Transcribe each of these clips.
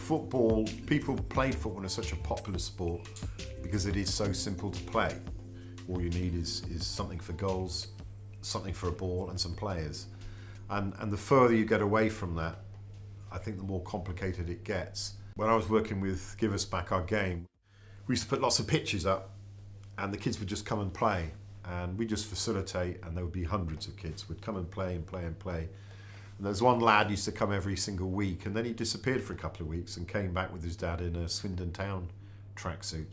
football, people played football and it's such a popular sport because it is so simple to play. All you need is something for goals, something for a ball and some players. And the further you get away from that, I think the more complicated it gets. When I was working with Give Us Back Our Game, we used to put lots of pitches up and the kids would just come and play. And we just facilitate, and there would be hundreds of kids would come and play and play and play. And there's one lad who used to come every single week, and then he disappeared for a couple of weeks and came back with his dad in a Swindon Town tracksuit.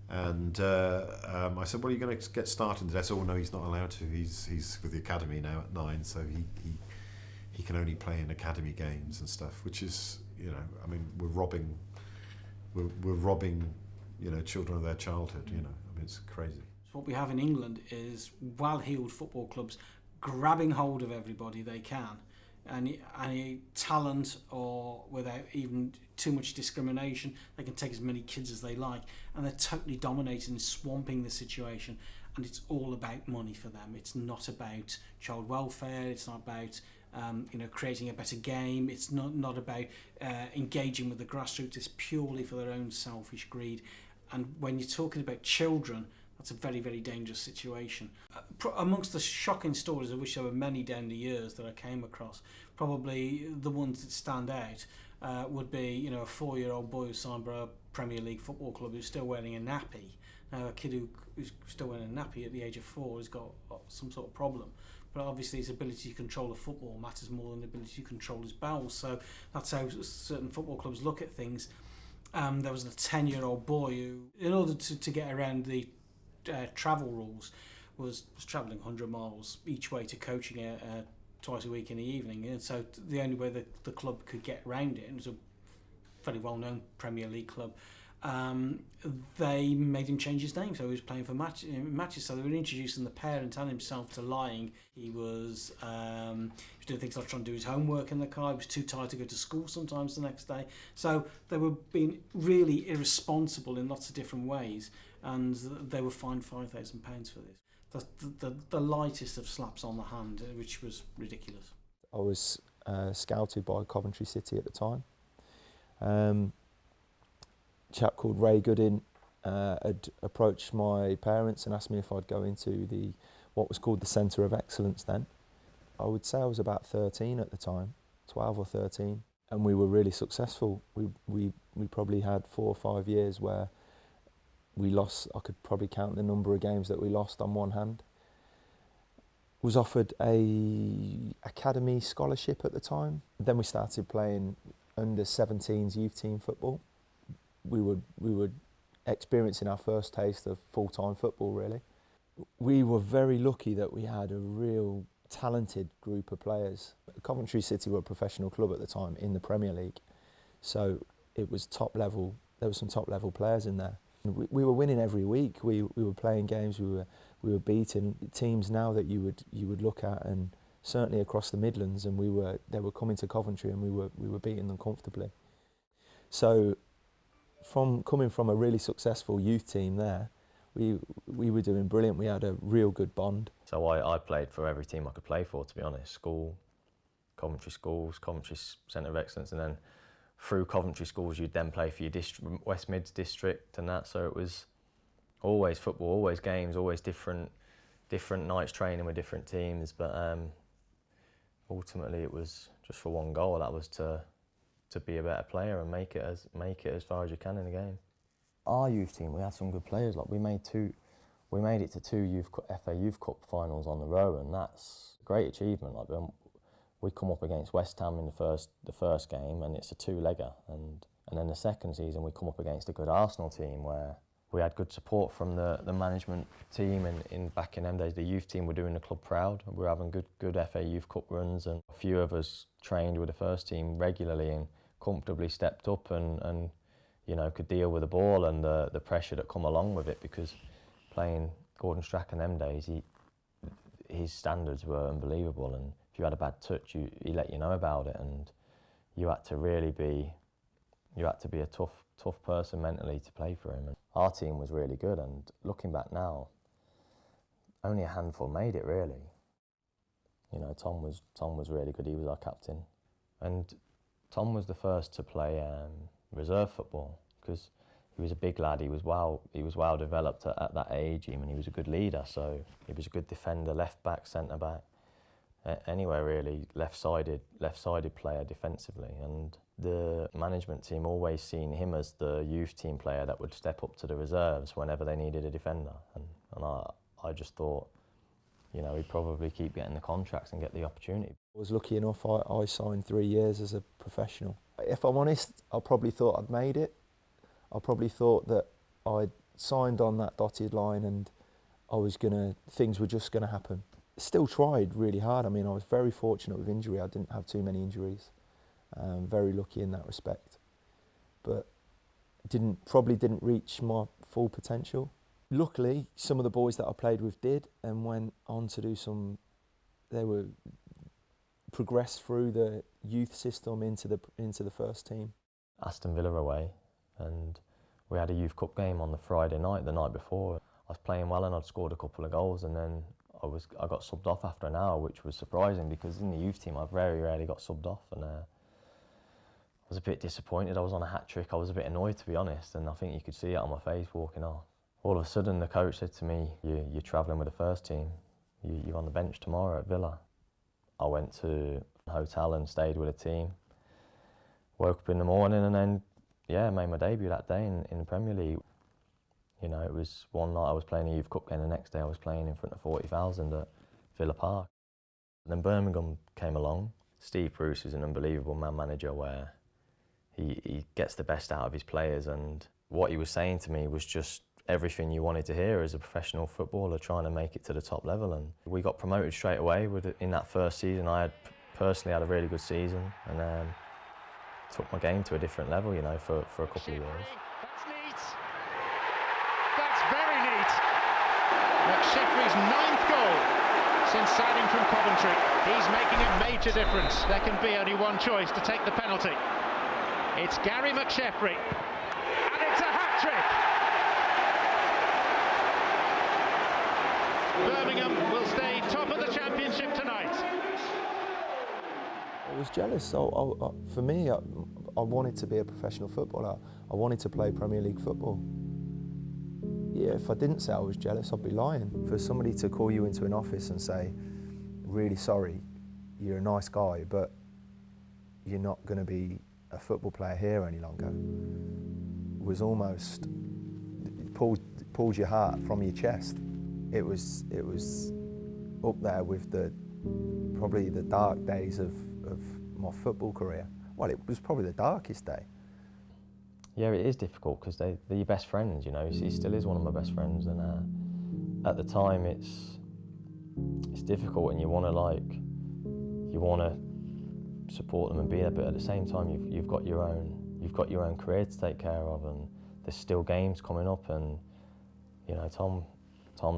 And I said, "Well, are you going to get started?" They said, "Oh no, he's not allowed to. He's with the academy now at 9, so he can only play in academy games and stuff." Which is, you know, I mean, we're robbing, you know, children of their childhood. You know, I mean, it's crazy. What we have in England is well-heeled football clubs grabbing hold of everybody they can, any talent, or without even too much discrimination, they can take as many kids as they like, and they're totally dominating, swamping the situation, and it's all about money for them. It's not about child welfare, it's not about you know, creating a better game, it's not about engaging with the grassroots. It's purely for their own selfish greed. And when you're talking about children, that's a very, very dangerous situation. Amongst the shocking stories, of which there were many down the years that I came across, probably the ones that stand out would be, you know, a 4-year-old boy who's signed by a Premier League football club who's still wearing a nappy. Now, a kid who's still wearing a nappy at the age of 4 has got some sort of problem. But obviously his ability to control a football matters more than the ability to control his bowels. So that's how certain football clubs look at things. There was a 10-year-old boy who, in order to get around the travel rules, was travelling 100 miles each way to coaching twice a week in the evening, and so the only way that the club could get around it, and it was a fairly well-known Premier League club, they made him change his name, so he was playing for matches. So they were introducing the parent and himself to lying. He was doing things like trying to do his homework in the car. He was too tired to go to school sometimes the next day. So they were being really irresponsible in lots of different ways, and they were fined £5,000 for this. That's the lightest of slaps on the hand, which was ridiculous. I was scouted by Coventry City at the time. A chap called Ray Goodin had approached my parents and asked me if I'd go into what was called the Centre of Excellence then. I would say I was about 13 at the time, 12 or 13, and we were really successful. We probably had 4 or 5 years where we lost. I could probably count the number of games that we lost on one hand. Was offered a academy scholarship at the time. Then we started playing under 17s youth team football. We were experiencing our first taste of full-time football, really. We were very lucky that we had a real talented group of players. Coventry City were a professional club at the time in the Premier League, so it was top level. There were some top level players in there. We were winning every week. We were playing games. We were beating teams now that you would look at, and certainly across the Midlands. And they were coming to Coventry, and we were beating them comfortably. So, coming from a really successful youth team there, we were doing brilliant. We had a real good bond. So I played for every team I could play for, to be honest. School, Coventry Schools, Coventry Centre of Excellence, and then through Coventry Schools you'd then play for your West Mids district and that. So it was always football, always games, always different nights training with different teams. But ultimately it was just for one goal. That was to be a better player and make it as far as you can in the game. Our youth team, we had some good players. Like we made it to 2 FA Youth Cup finals on the row, and that's a great achievement. Like we come up against West Ham in the first game, and it's a 2-legger, and then the second season we come up against a good Arsenal team where we had good support from the management team, and back in them days the youth team were doing the club proud. We were having good FA Youth Cup runs, and a few of us trained with the first team regularly and comfortably stepped up and you know, could deal with the ball and the pressure that come along with it, because playing Gordon Strachan them days, his standards were unbelievable, and if you had a bad touch, he let you know about it, and you had to really be a tough person mentally to play for him. And our team was really good, and looking back now, only a handful made it really. You know, Tom was really good. He was our captain, and Tom was the first to play reserve football because he was a big lad. He was well developed at that age, and he was a good leader. So he was a good defender, left back, centre back, anywhere really, left-sided player defensively. And the management team always seen him as the youth team player that would step up to the reserves whenever they needed a defender. And I just thought, you know, he'd probably keep getting the contracts and get the opportunity. I was lucky enough, I signed 3 years as a professional. If I'm honest, I probably thought I'd made it. I probably thought that I'd signed on that dotted line and things were just gonna happen. Still tried really hard. I mean, I was very fortunate with injury. I didn't have too many injuries. Very lucky in that respect. But probably didn't reach my full potential. Luckily, some of the boys that I played with did and went on to do progressed through the youth system into the first team. Aston Villa away, and we had a youth cup game on the Friday night, the night before. I was playing well and I'd scored a couple of goals, and then I got subbed off after an hour, which was surprising because in the youth team I very rarely got subbed off, and I was a bit disappointed. I was on a hat-trick. I was a bit annoyed, to be honest, and I think you could see it on my face walking off. All of a sudden the coach said to me, you're travelling with the first team, you're on the bench tomorrow at Villa. I went to a hotel and stayed with a team. Woke up in the morning and then, made my debut that day in the Premier League. You know, it was one night I was playing a youth cup game, the next day I was playing in front of 40,000 at Villa Park. And then Birmingham came along. Steve Bruce is an unbelievable man manager where he gets the best out of his players, and what he was saying to me was just everything you wanted to hear as a professional footballer trying to make it to the top level. And we got promoted straight away in that first season. I personally had a really good season and took my game to a different level, you know, for a couple of years. That's neat. That's very neat. McSheffrey's 9th goal since signing from Coventry. He's making a major difference. There can be only one choice to take the penalty. It's Gary McSheffrey, and it's a hat-trick. Birmingham will stay top of the championship tonight. I was jealous. For me, I wanted to be a professional footballer. I wanted to play Premier League football. Yeah, if I didn't say I was jealous, I'd be lying. For somebody to call you into an office and say, really sorry, you're a nice guy, but you're not going to be a football player here any longer, was almost, pulls your heart from your chest. It was up there with probably the dark days of my football career. Well, it was probably the darkest day. Yeah, it is difficult because they're your best friends, you know. He still is one of my best friends, and at the time it's difficult, and you want to support them and be there, but at the same time you've got your own career to take care of, and there's still games coming up, and you know, Tom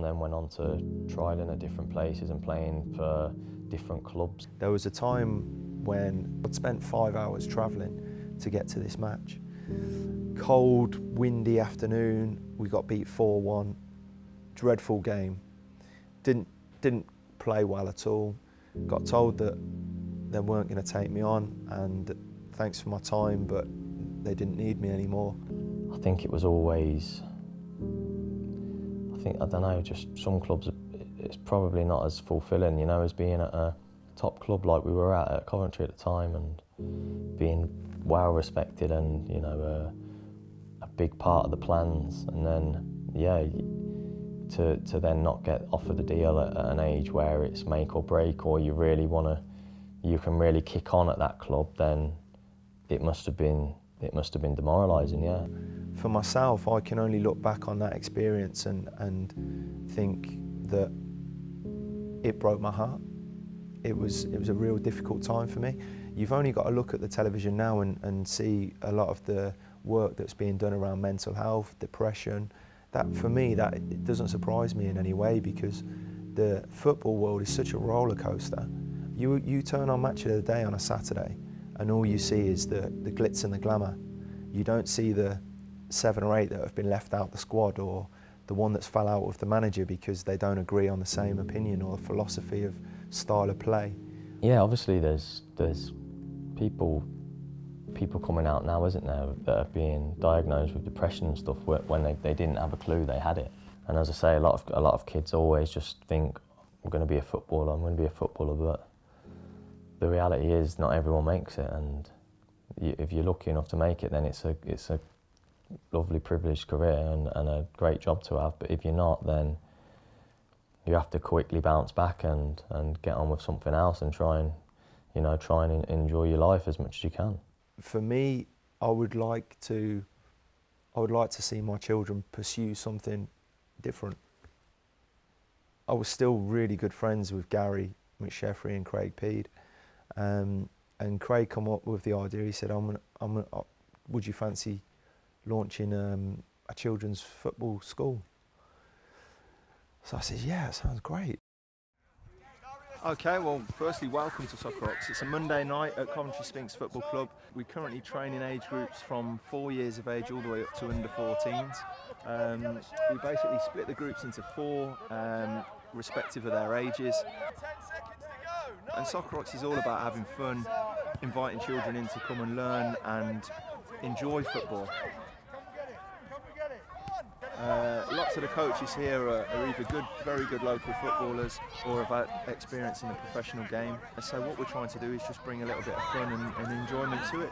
then went on to trialling at different places and playing for different clubs. There was a time when I'd spent 5 hours travelling to get to this match. Cold, windy afternoon, we got beat 4-1, dreadful game. Didn't play well at all. Got told that they weren't going to take me on, and thanks for my time, but they didn't need me anymore. I think it was always, I don't know, just some clubs, it's probably not as fulfilling, you know, as being at a top club like we were at Coventry at the time, and being well respected and, you know, a big part of the plans. And then, yeah, to then not get offered the deal at an age where it's make or break, or you can really kick on at that club, then it must have been demoralising, yeah. For myself, I can only look back on that experience and think that it broke my heart. It was a real difficult time for me. You've only got to look at the television now and see a lot of the work that's being done around mental health, depression. That, for me, that it doesn't surprise me in any way, because the football world is such a roller coaster. You turn on Match of the Day on a Saturday and all you see is the glitz and the glamour. You don't see the 7 or 8 that have been left out the squad, or the one that's fell out with the manager because they don't agree on the same opinion or philosophy of style of play. Yeah, obviously there's people people coming out now, isn't there, that are being diagnosed with depression and stuff when they didn't have a clue they had it. And as I say, a lot of kids always just think, I'm going to be a footballer, but the reality is not everyone makes it, and if you're lucky enough to make it, then it's a lovely privileged career and a great job to have. But if you're not, then you have to quickly bounce back and get on with something else and try and enjoy your life as much as you can. For me, I would like to see my children pursue something different. I was still really good friends with Gary McSheffrey and Craig Peed, and Craig come up with the idea. He said, would you fancy launching a children's football school? So I said, yeah, that sounds great. Okay, well, firstly, welcome to Soccer Rocks. It's a Monday night at Coventry Spinks Football Club. We currently train in age groups from 4 years of age all the way up to under 14s. We basically split the groups into 4, respective of their ages. And Soccer Rocks is all about having fun, inviting children in to come and learn and enjoy football. Lots of the coaches here are either very good local footballers or have had experience in the professional game. So what we're trying to do is just bring a little bit of fun and enjoyment to it.